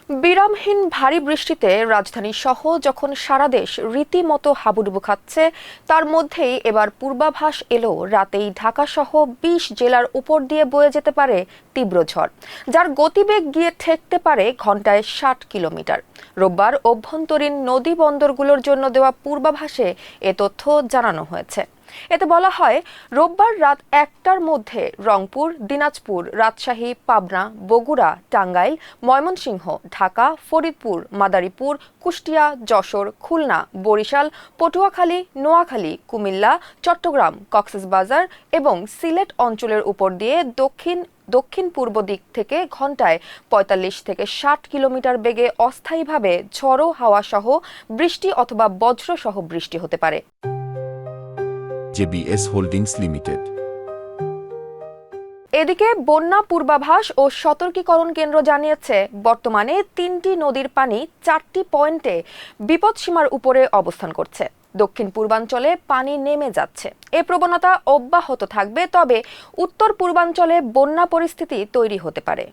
বিরামহীন ভারী বৃষ্টিতে রাজধানী সহ যখন সারা দেশ রীতিমতো হাবুডুবু খাচ্ছে, তার মধ্যেই এবার পূর্বাভাস এলো রাতেই ঢাকা সহ ২০ জেলার উপর দিয়ে বয়ে যেতে পারে তীব্র ঝড়, যার গতিবেগ গিয়ে ঠেকতে পারে ঘন্টায় ৬০ কিলোমিটার। রোববার অভ্যন্তরীণ নদী বন্দরগুলোর জন্য দেওয়া পূর্বাভাসে এ তথ্য জানানো হয়েছে। এতে বলা হয়, রোববার রাত ১টার মধ্যে রংপুর, দিনাজপুর, রাজশাহী, পাবনা, বগুড়া, টাঙ্গাইল, ময়মনসিংহ, ঢাকা, ফরিদপুর, মাদারীপুর, কুষ্টিয়া, যশোর, খুলনা, বরিশাল, পটুয়াখালী, নোয়াখালী, কুমিল্লা, চট্টগ্রাম, কক্সবাজার এবং সিলেট অঞ্চলের উপর দিয়ে দক্ষিণ পূর্ব দিক থেকে ঘন্টায় ৪৫ থেকে ৬০ কিলোমিটার বেগে অস্থায়ীভাবে ঝোড়ো হাওয়া সহ বৃষ্টি অথবা বজ্র সহ বৃষ্টি হতে পারে। JBS holdings limited. এদিকে বন্যা পূর্বাভাস ও সতর্কীকরণ কেন্দ্র জানিয়েছে, বর্তমানে ৩টি নদীর পানি ৪টি পয়েন্টে বিপদসীমার উপরে অবস্থান করছে। দক্ষিণ পূর্বাঞ্চলে পানি নেমে যাচ্ছে। এ প্রবণতা অব্যাহত থাকবে, তবে উত্তর পূর্বাঞ্চলে বন্যা পরিস্থিতি তৈরি হতে পারে।